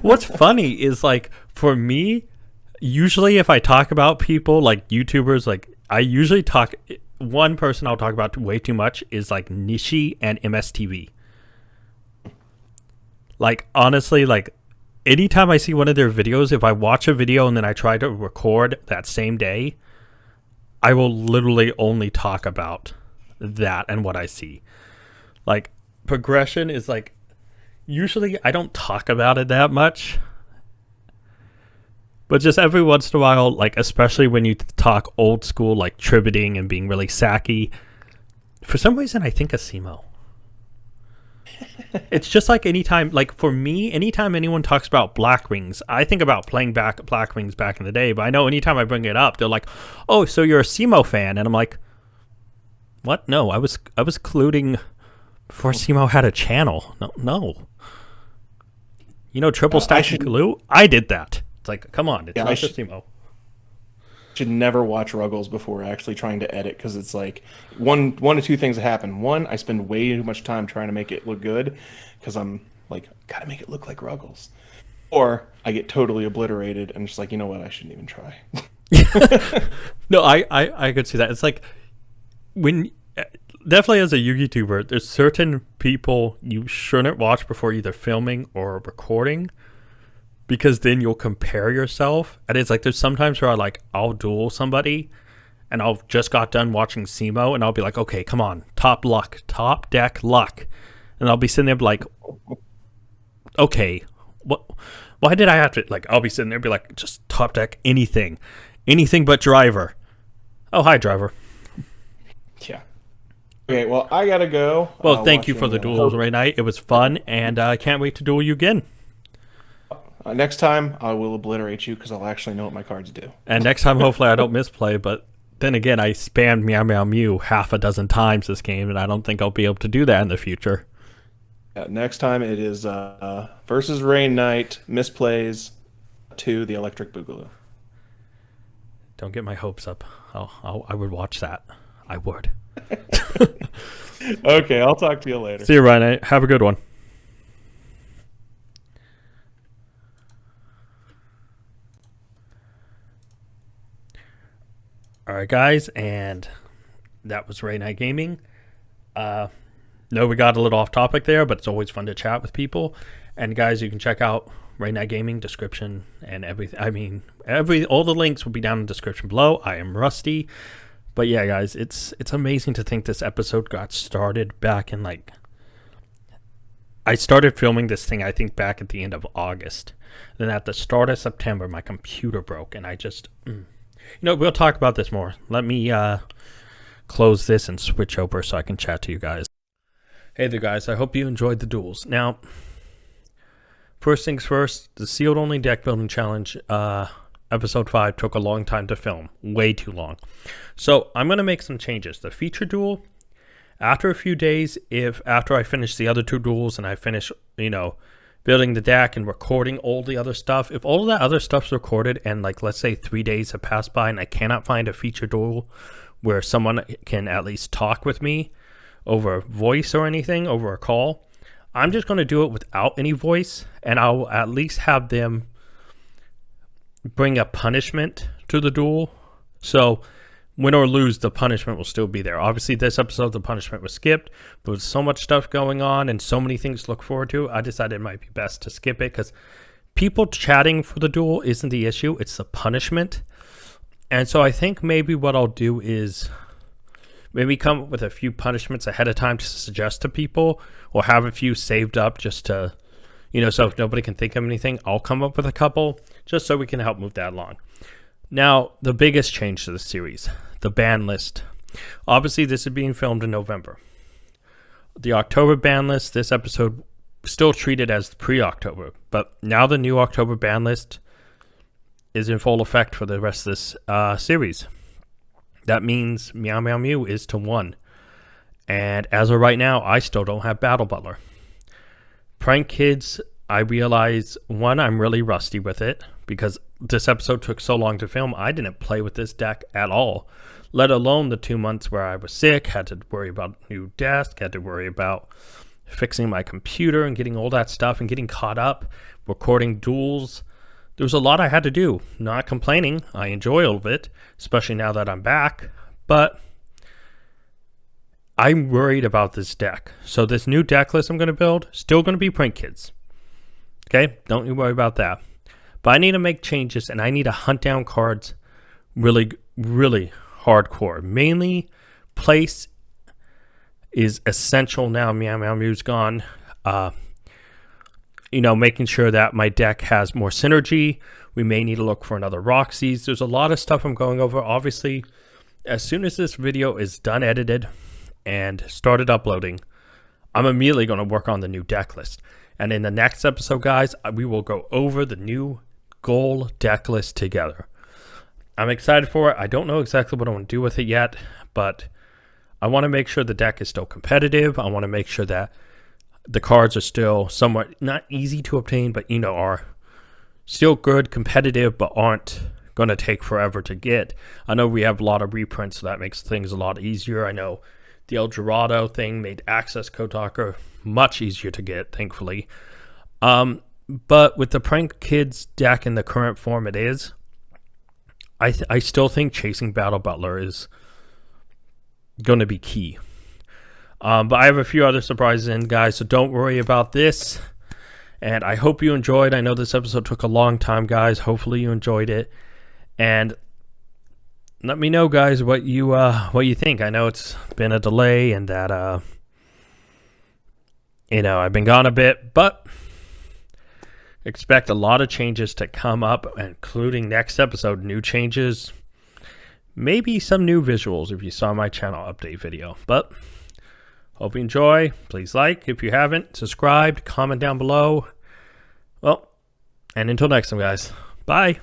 What's funny is, like, for me, usually if I talk about people like YouTubers, like, I usually talk, one person I'll talk about way too much is like Nishi and MSTV. Like, honestly, like, anytime I see one of their videos, if I watch a video and then I try to record that same day, I will literally only talk about that and what I see. Like, progression is like, usually I don't talk about it that much. But just every once in a while, like especially when you talk old school, like tributing and being really sacky, for some reason I think of SEMO. It's just like anytime, like for me, anytime anyone talks about Black Wings, I think about playing back Black Wings back in the day. But I know anytime I bring it up, they're like, "Oh, so you're a SEMO fan?" And I'm like, "What? No, I was colluding before SEMO had a channel. No. You know, triple stack and collude? I did that. It's like, come on, it's not just SEMO." Should never watch Ruggles before actually trying to edit, because it's like one of two things that happen. One, I spend way too much time trying to make it look good because I'm like, gotta make it look like Ruggles, or I get totally obliterated and just like, you know what, I shouldn't even try. No, I could see that. It's like when definitely as a YouTuber, there's certain people you shouldn't watch before either filming or recording, because then you'll compare yourself. And it's like there's sometimes where I'll duel somebody and I'll just got done watching SEMO and I'll be like, okay, come on, top deck luck. And I'll be sitting there like, okay, why did I have to, like, I'll be sitting there and be like, just top deck anything but driver. Oh, hi, driver. Yeah. Okay, well, I gotta go. Well, thank you for the duels right night. It was fun, and I can't wait to duel you again. Next time, I will obliterate you because I'll actually know what my cards do. And next time, hopefully, I don't misplay. But then again, I spammed Meow Meow Mew half a dozen times this game, and I don't think I'll be able to do that in the future. Next time, it is versus Rain Knight, misplays 2, the Electric Boogaloo. Don't get my hopes up. I would watch that. I would. Okay, I'll talk to you later. See you, Ryan. Have a good one. All right, guys, and that was Ray Night Gaming. No, we got a little off topic there, but it's always fun to chat with people. And guys, you can check out Ray Night Gaming description and everything. I mean, all the links will be down in the description below. I am rusty, but yeah, guys, it's amazing to think this episode got started back in I started filming this thing, I think, back at the end of August. Then at the start of September, my computer broke, and I just. We'll talk about this more. Let me close this and switch over so I can chat to you guys. Hey there, guys. I hope you enjoyed the duels. Now, first things first, the Sealed Only Deck Building Challenge, Episode 5, took a long time to film. Way too long. So, I'm going to make some changes. The feature duel, after a few days, after I finish the other 2 duels and I finish, building the deck and recording all the other stuff. If all of that other stuff's recorded and let's say 3 days have passed by and I cannot find a feature duel where someone can at least talk with me over voice or anything, over a call, I'm just going to do it without any voice, and I'll at least have them bring a punishment to the duel. So win or lose, the punishment will still be there. Obviously, this episode, the punishment was skipped. There was so much stuff going on and so many things to look forward to. I decided it might be best to skip it because people chatting for the duel isn't the issue. It's the punishment. And so I think maybe what I'll do is maybe come up with a few punishments ahead of time to suggest to people, or have a few saved up just to, so if nobody can think of anything, I'll come up with a couple just so we can help move that along. Now, the biggest change to the series, the ban list. Obviously, this is being filmed in November. The October ban list, this episode still treated as pre-October, but now the new October ban list is in full effect for the rest of this series. That means Meow Meow Mew is to 1. And as of right now, I still don't have Battle Butler. Prank Kids, I realize, 1, I'm really rusty with it because this episode took so long to film. I didn't play with this deck at all, let alone the 2 months where I was sick, had to worry about new desk, had to worry about fixing my computer and getting all that stuff and getting caught up, recording duels. There was a lot I had to do. Not complaining. I enjoy all of it, especially now that I'm back. But I'm worried about this deck. So this new deck list I'm going to build, still going to be Prank Kids. Okay? Don't you worry about that. But I need to make changes, and I need to hunt down cards really, really hardcore. Mainly, place is essential now. Meow Meow Mew's gone. making sure that my deck has more synergy. We may need to look for another Roxy's. There's a lot of stuff I'm going over. Obviously, as soon as this video is done edited and started uploading, I'm immediately going to work on the new deck list. And in the next episode, guys, we will go over the new goal deck list together. I'm excited for it. I don't know exactly what I want to do with it yet, but I want to make sure the deck is still competitive. I want to make sure that the cards are still somewhat not easy to obtain, but are still good, competitive, but aren't going to take forever to get. I know we have a lot of reprints, so that makes things a lot easier. I know the El Dorado thing made Access Code Talker much easier to get, thankfully. But with the Prank Kids deck in the current form it is, I still think chasing Battle Butler is going to be key. But I have a few other surprises in, guys, so don't worry about this. And I hope you enjoyed. I know this episode took a long time, guys. Hopefully you enjoyed it. And let me know, guys, what you think. I know it's been a delay and that I've been gone a bit, but expect a lot of changes to come up, including next episode, new changes, maybe some new visuals if you saw my channel update video. But hope you enjoy. Please like if you haven't, subscribe, comment down below. Well, and until next time, guys. Bye.